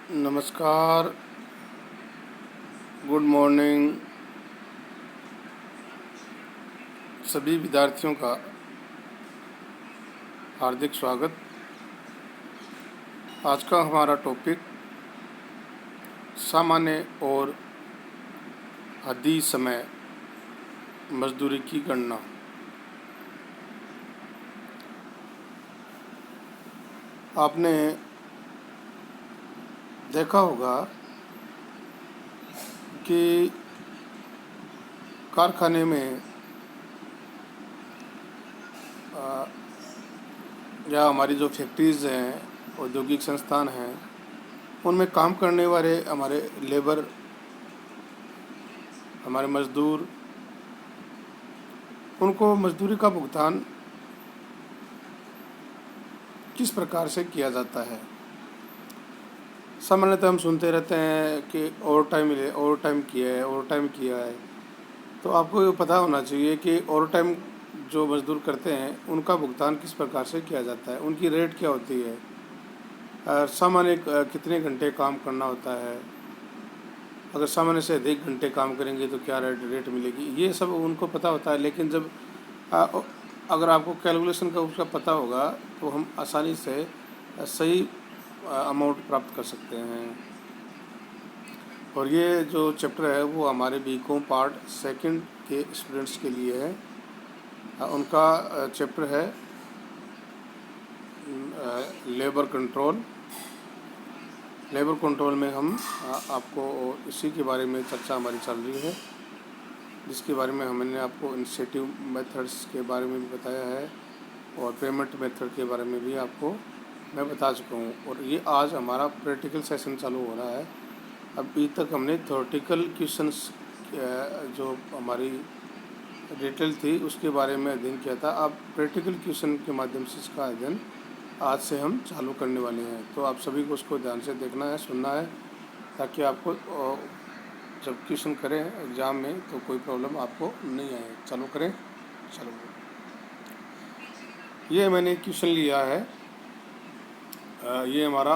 नमस्कार, good morning सभी विद्यार्थियों का हार्दिक स्वागत। आज का हमारा टॉपिक सामान्य और आदि समय मजदूरी की गणना। आपने देखा होगा कि कारखाने में या हमारी जो फैक्ट्रीज़ हैं, औद्योगिक संस्थान हैं, उनमें काम करने वाले हमारे लेबर, हमारे मजदूर, उनको मजदूरी का भुगतान किस प्रकार से किया जाता है। सामान्यतः हम सुनते रहते हैं कि ओवर टाइम किया है। तो आपको ये पता होना चाहिए कि ओवर टाइम जो मजदूर करते हैं उनका भुगतान किस प्रकार से किया जाता है, उनकी रेट क्या होती है, सामान्य कितने घंटे काम करना होता है, अगर सामान्य से अधिक घंटे काम करेंगे तो क्या रेट मिलेगी, ये सब उनको पता होता है। लेकिन जब अगर आपको कैलकुलेशन का उसका पता होगा तो हम आसानी से सही अमाउंट प्राप्त कर सकते हैं। और ये जो चैप्टर है वो हमारे बीकॉम पार्ट सेकंड के स्टूडेंट्स के लिए है। उनका चैप्टर है लेबर कंट्रोल। लेबर कंट्रोल में हम आपको इसी के बारे में चर्चा हमारी चल रही है, जिसके बारे में हमने आपको इनिशिएटिव मेथड्स के बारे में भी बताया है और पेमेंट मेथड के बारे में भी आपको मैं बता चुका हूँ। और ये आज हमारा प्रैक्टिकल सेशन चालू हो रहा है। अभी तक हमने थ्योरेटिकल क्वेश्चंस जो हमारी डिटेल थी उसके बारे में अध्ययन किया था। अब प्रैक्टिकल क्वेश्चन के माध्यम से इसका अध्ययन आज से हम चालू करने वाले हैं। तो आप सभी को उसको ध्यान से देखना है, सुनना है, ताकि आपको जब क्वेश्चन करें एग्ज़ाम में तो कोई प्रॉब्लम आपको नहीं आए। चालू करें। चलो, ये मैंने क्वेश्चन लिया है। ये हमारा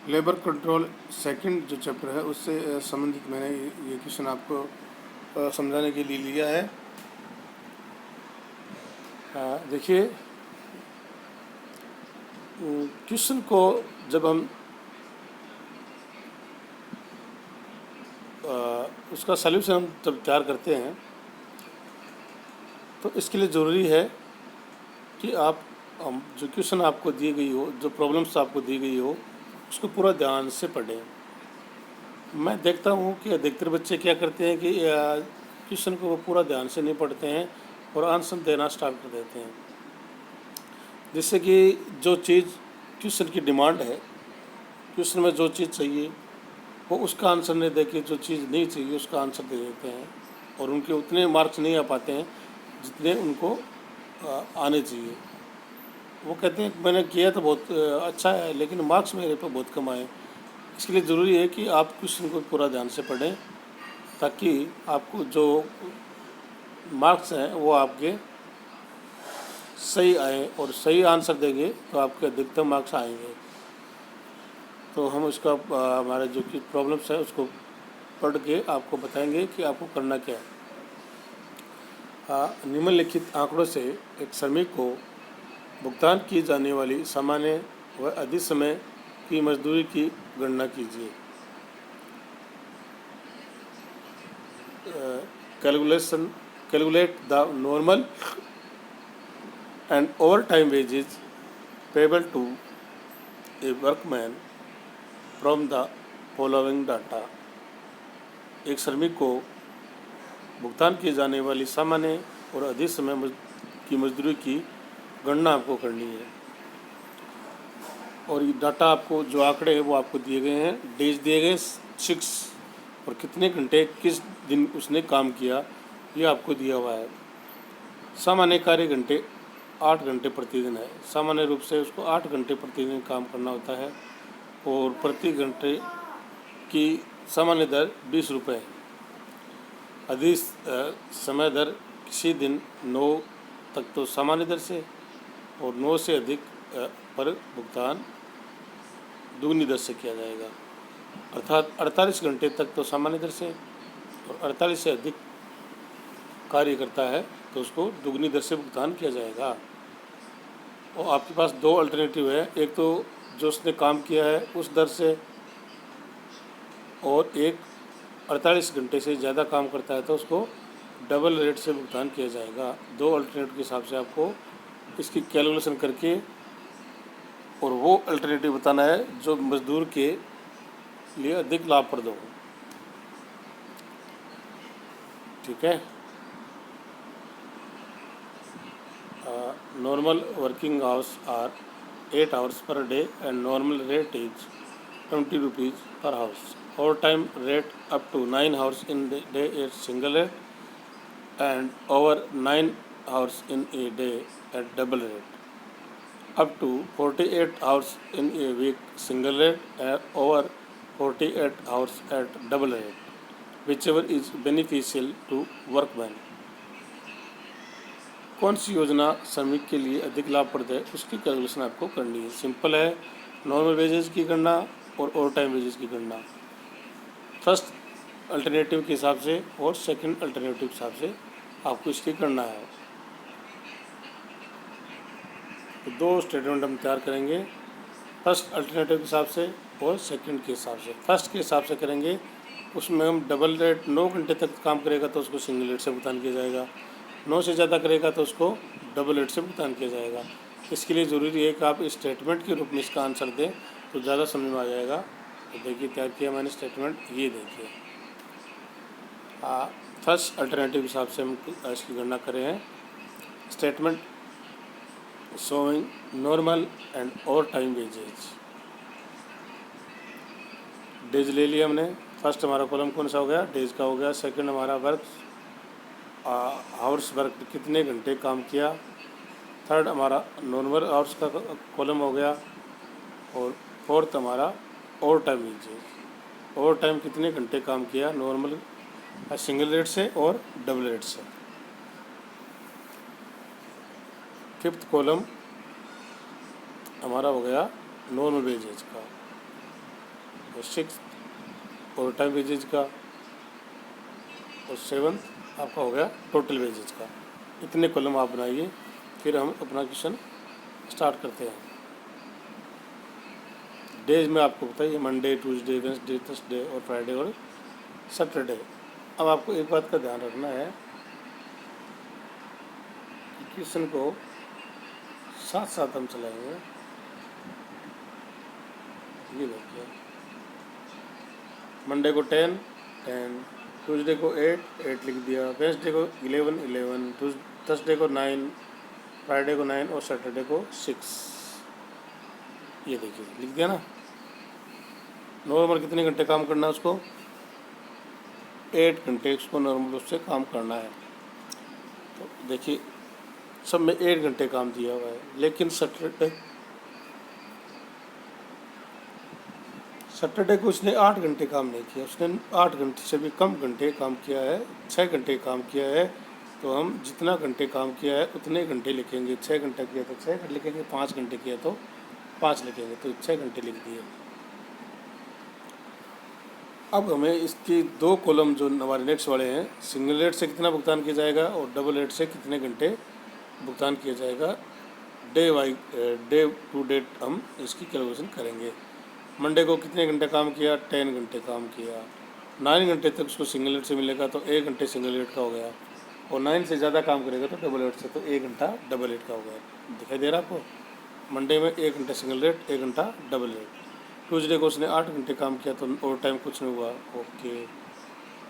लेबर कंट्रोल सेकंड जो चैप्टर है उससे संबंधित मैंने ये क्वेश्चन आपको समझाने के लिए लिया है। देखिए, क्वेश्चन को जब हम उसका सल्यूशन हम जब तैयार करते हैं तो इसके लिए ज़रूरी है कि आप जो क्वेश्चन आपको दी गई हो, जो प्रॉब्लम्स आपको दी गई हो, उसको पूरा ध्यान से पढ़ें। मैं देखता हूँ कि अधिकतर बच्चे क्या करते हैं कि क्वेश्चन को वो पूरा ध्यान से नहीं पढ़ते हैं और आंसर देना स्टार्ट कर देते हैं, जिससे कि जो चीज़ क्वेश्चन की डिमांड है, क्वेश्चन में जो चीज़ चाहिए वो उसका आंसर नहीं दे के जो चीज़ नहीं चाहिए उसका आंसर दे देते हैं और उनके उतने मार्क्स नहीं आ पाते हैं जितने उनको आने चाहिए। वो कहते हैं मैंने किया तो बहुत अच्छा है, लेकिन मार्क्स मेरे पे बहुत कम आए। इसके लिए ज़रूरी है कि आप क्वेश्चन को पूरा ध्यान से पढ़ें, ताकि आपको जो मार्क्स हैं वो आपके सही आए, और सही आंसर देंगे तो आपके अधिकतम मार्क्स आएंगे। तो हम उसका हमारे जो कि प्रॉब्लम्स है उसको पढ़ के आपको बताएंगे कि आपको करना क्या है। निम्नलिखित आंकड़ों से एक श्रमिक को भुगतान की जाने वाली सामान्य व अधिक समय की मजदूरी की गणना कीजिए। Calculate the normal and over time wages payable to a workman from the following data. एक श्रमिक को भुगतान की जाने वाली सामान्य और अधिक समय की मजदूरी की गणना आपको करनी है। और ये डाटा आपको जो आंकड़े हैं वो आपको दिए गए हैं, डेज दिए गए 6 और कितने घंटे किस दिन उसने काम किया ये आपको दिया हुआ है। सामान्य कार्य घंटे 8 घंटे प्रतिदिन है। सामान्य रूप से उसको 8 घंटे प्रतिदिन काम करना होता है और प्रति घंटे की सामान्य दर 20 रुपये है। अधिक समय दर किसी दिन 9 तक तो सामान्य दर से और 9 से अधिक पर भुगतान दुगनी दर से किया जाएगा, अर्थात 48 घंटे तक तो सामान्य दर से, और 48 से अधिक कार्य करता है तो उसको दुगनी दर से भुगतान किया जाएगा। और आपके पास दो अल्टरनेटिव है, एक तो जो उसने काम किया है उस दर से, और एक 48 घंटे से ज़्यादा काम करता है तो उसको डबल रेट से भुगतान किया जाएगा। दो अल्टरनेटिव के हिसाब से आपको इसकी कैलकुलेशन करके और वो अल्टरनेटिव बताना है जो मजदूर के लिए अधिक लाभप्रद हो। ठीक है। Normal working hours are 8 hours per day and normal rate is 20 rupees per hours. Overtime rate up to 9 hours in the day is single rate, and over 9 hours in a day at double rate. Up to 48 hours in a week single rate, and over 48 hours at double rate, whichever is beneficial to workman. कौन सी योजना श्रमिक के लिए अधिक लाभप्रद है उसकी calculation आपको करनी है। सिंपल है, नॉर्मल वेजेस की गणना और ओवर टाइम वेजेस की गणना फर्स्ट अल्टरनेटिव के हिसाब से और सेकंड अल्टरनेटिव के हिसाब से आपको इसकी करना है। तो दो स्टेटमेंट हम तैयार करेंगे, फर्स्ट अल्टरनेटिव के हिसाब से और सेकंड के हिसाब से। फर्स्ट के हिसाब से करेंगे, उसमें हम डबल रेट 9 घंटे तक काम करेगा तो उसको सिंगल रेट से भुगतान किया जाएगा, 9 से ज़्यादा करेगा तो उसको डबल रेट से भुगतान किया जाएगा। इसके लिए ज़रूरी है कि आप स्टेटमेंट के रूप में इसका आंसर दें तो ज़्यादा समझ में आ जाएगा। तो देखिए तैयार किया मैंने स्टेटमेंट, ये देखिए फर्स्ट अल्टरनेटिव के हिसाब से हम इसकी गणना कर रहे हैं। Statement showing normal and over time wages. Days ले लिया हमने, फर्स्ट हमारा कॉलम कौन सा हो गया, डेज का हो गया। सेकंड हमारा वर्क आवर्स वर्क, कितने घंटे काम किया। थर्ड हमारा नॉर्मल आवर्स का कॉलम हो गया, और फोर्थ हमारा over time wages, over time कितने घंटे काम किया नॉर्मल सिंगल रेट से और डबल रेट से। फिफ्थ कॉलम हमारा हो गया नॉर्मल वेजेज का, और सिक्स ओवर टाइम वेजेज का, और सेवन्थ आपका हो गया टोटल वेजेज का। इतने कॉलम आप बनाइए, फिर हम अपना क्वेश्चन स्टार्ट करते हैं। डेज में आपको बताइए मंडे, ट्यूसडे, वेडनेसडे, थर्सडे और फ्राइडे और सैटरडे। अब आपको एक बात का ध्यान रखना है कि क्वेश्चन को साथ साथ हम चलाएंगे। ये देखिए, मंडे को 10, ट्यूसडे को 8 लिख दिया, वेडनेसडे को 11, थर्सडे को 9, फ्राइडे को 9 और सैटरडे को 6। ये देखिए लिख दिया ना। नॉर्मल कितने घंटे काम करना है उसको, 8 घंटे उसको नॉर्मल उससे काम करना है। तो देखिए सब में 8 घंटे काम दिया हुआ है, लेकिन सैटरडे को उसने 8 घंटे काम नहीं किया, उसने 8 घंटे से भी कम घंटे काम किया है, 6 घंटे काम किया है। तो हम जितना घंटे काम किया है उतने घंटे लिखेंगे। 6 घंटा किया तो 6 घंटे लिखेंगे, 5 घंटे किया तो 5 लिखेंगे, तो 6 घंटे लिख दिए। अब हमें इसके दो कॉलम जो हमारे नेक्स्ट वाले हैं, सिंगल रेट से कितना भुगतान किया जाएगा और डबल रेट से कितने घंटे भुगतान किया जाएगा, डे टू डेट हम इसकी कैलकुलेशन करेंगे। मंडे को कितने घंटे काम किया, 10 घंटे काम किया, 9 घंटे तक उसको सिंगल रेट से मिलेगा तो 1 घंटे सिंगल रेट का हो गया, और 9 से ज़्यादा काम करेगा तो डबल रेट से, तो 1 घंटा डबल रेट का हो गया। दिखाई दे रहा है आपको, मंडे में 1 घंटा सिंगल रेट, 1 घंटा डबल रेट। ट्यूसडे को उसने 8 घंटे काम किया तो ओवर टाइम कुछ नहीं हुआ, ओके।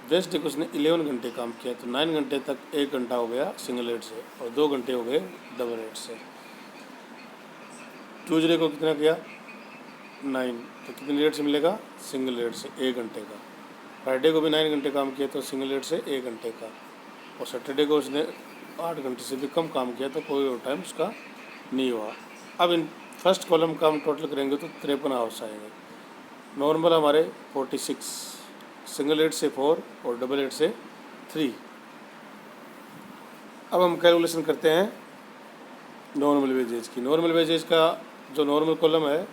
वेडनेसडे को उसने 11 घंटे काम किया तो 9 घंटे तक 1 घंटा हो गया सिंगल रेट से, और 2 घंटे हो गए डबल रेट से। ट्यूसडे को कितना किया, 9, तो कितने रेट से मिलेगा, सिंगल रेट से 1 घंटे का। फ्राइडे को भी 9 घंटे काम किया तो सिंगल रेट से 1 घंटे का, और सैटरडे को उसने 8 घंटे से भी कम काम किया तो कोई ओवर टाइम उसका नहीं हुआ। अब इन फर्स्ट कॉलम का हम टोटल करेंगे तो 53 आवर्स आएंगे। नॉर्मल हमारे 46, सिंगल रेट से 4 और डबल रेट से 3। अब हम कैलकुलेशन करते हैं नॉर्मल वेजेज की। नॉर्मल वेजेज का जो नॉर्मल कॉलम है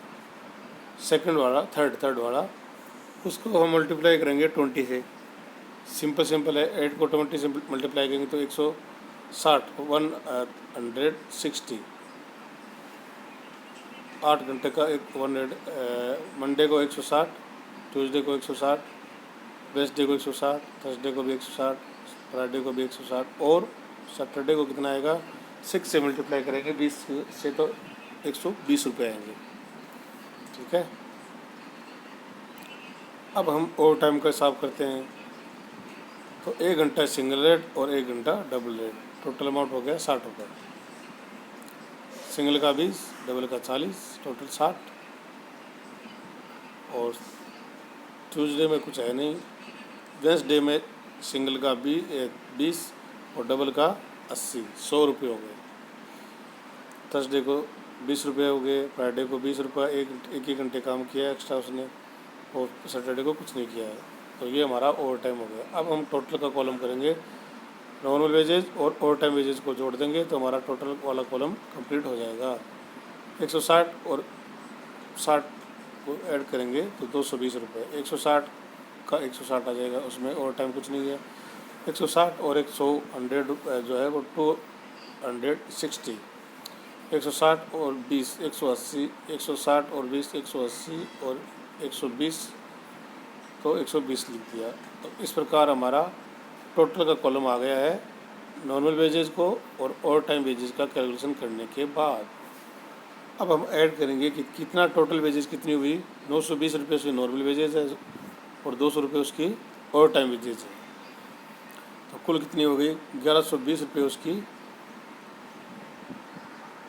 सेकंड वाला थर्ड वाला, उसको हम मल्टीप्लाई करेंगे 20 से। सिंपल है, 8 को 20 से मल्टीप्लाई करेंगे तो 160 160। 8 घंटे का एक 100। मंडे को 160, ट्यूसडे को 160, वेडनेसडे को 160, थर्सडे को भी 160, फ्राइडे को भी 160 और सैटरडे को कितना आएगा 6 से मल्टीप्लाई करेंगे 20 से तो 120 रुपये आएंगे। ठीक है, अब हम ओवर टाइम का हिसाब करते हैं। तो 1 घंटा सिंगल रेट और 1 घंटा डबल रेट, टोटल अमाउंट हो गया 60 रुपये। सिंगल का 20, डबल का 40, टोटल 60। और ट्यूसडे में कुछ है नहीं। वेडनेसडे में सिंगल का 20 और डबल का 80, 100 रुपये हो गए। थर्सडे को 20 रुपये हो गए, फ्राइडे को 20 रुपये, एक ही घंटे काम किया एक्स्ट्रा उसने, और सैटरडे को कुछ नहीं किया है। तो ये हमारा ओवर टाइम हो गया। अब हम टोटल का कॉलम करेंगे, नॉर्मल वेजेज और ओवर टाइम वेजेज को जोड़ देंगे तो हमारा टोटल वाला कॉलम कंप्लीट हो जाएगा। 160 और 60 को ऐड करेंगे तो 220 रुपये। 160 का 160 आ जाएगा, उसमें ओवर टाइम कुछ नहीं है। 160 और 100 जो है वो 260। 160 और 20 180, 160 और 20 180 और 120, तो 120 लिख दिया। तो इस प्रकार हमारा टोटल का कॉलम आ गया है नॉर्मल वेजेस को और ओवर टाइम वेजेस का कैलकुलेशन करने के बाद। अब हम ऐड करेंगे कि कितना टोटल वेजेस कितनी हुई। 920 रुपये उसकी नॉर्मल वेजेस है और 200 रुपये उसकी ओवर टाइम वेजेस है, तो कुल कितनी हो गई 1120 रुपये उसकी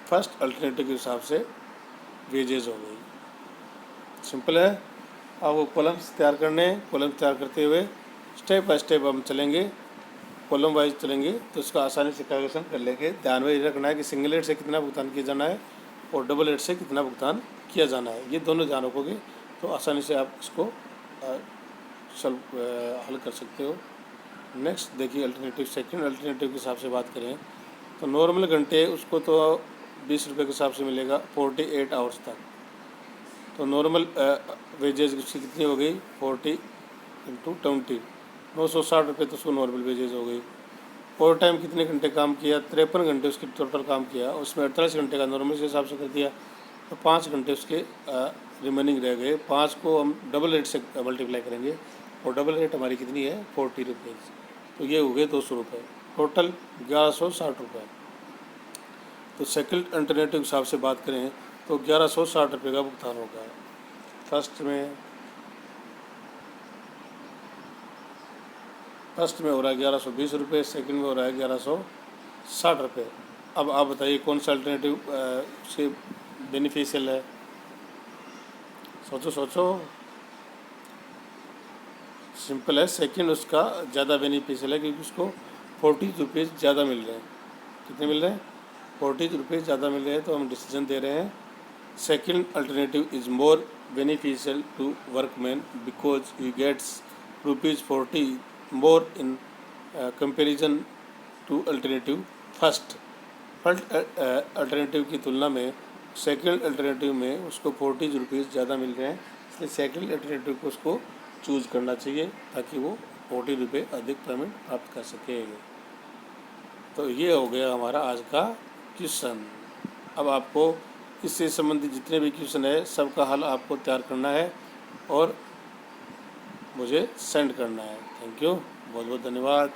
फर्स्ट अल्टरनेटिव के हिसाब से वेजेस हो गई। सिंपल है। अब वो कॉलम्स तैयार करने, कॉलम्स तैयार करते हुए स्टेप बाय स्टेप हम चलेंगे, कॉलम वाइज चलेंगे तो इसका आसानी से कैलकुलेशन कर लेंगे। ध्यान में ये रखना है कि सिंगल रेट से कितना भुगतान किया जाना है और डबल रेट से कितना भुगतान किया जाना है, ये दोनों ध्यान रखोगे तो आसानी से आप इसको हल कर सकते हो। नेक्स्ट देखिए अल्टरनेटिव, सेकंड अल्टरनेटिव के हिसाब से बात करें तो नॉर्मल घंटे उसको तो 20 रुपये के हिसाब से मिलेगा 48 आवर्स तक। तो नॉर्मल वेजेज उसकी कितनी हो गई 40 × 20, 960 रुपये तो उसको नॉर्मल वेजेज हो गई। ओवर टाइम कितने घंटे काम किया 53 घंटे उसकी टोटल काम किया, उसमें 48 घंटे का नॉर्मल के हिसाब से कर दिया तो 5 घंटे उसके रिमेनिंग रह गए। 5 को हम डबल रेट से मल्टीप्लाई करेंगे और डबल रेट हमारी कितनी है 40 रुपये, तो ये हो गए 200 रुपये, टोटल 1160 रुपये। तो सेकंड अल्टरनेटिव के हिसाब से बात करें तो 1160 रुपये का भुगतान होगा। फर्स्ट में हो रहा है 1120 रुपये, सेकंड में हो रहा है 1160 रुपये। अब आप बताइए कौन सा अल्टरनेटिव से बेनिफिशियल है, सोचो। सिंपल है, सेकंड उसका ज़्यादा बेनिफिशियल है क्योंकि उसको 40 रुपये ज़्यादा मिल रहे हैं। कितने मिल रहे हैं 40 रुपये ज़्यादा मिल रहे हैं, तो हम डिसीजन दे रहे हैं second alternative is more beneficial to workman because he gets ₹40 more in comparison to alternative first alternative की तुलना में सेकंड अल्टरनेटिव में उसको 40 रुपीज़ ज़्यादा मिल रहे हैं, इसलिए सेकंड अल्टरनेटिव को उसको चूज़ करना चाहिए ताकि वो 40 रुपये अधिक पेमेंट प्राप्त कर सके। तो ये हो गया हमारा आज का क्वेश्चन। अब आपको इससे संबंधित जितने भी क्वेश्चन है सबका हल आपको तैयार करना है और मुझे सेंड करना है। थैंक यू, बहुत बहुत धन्यवाद।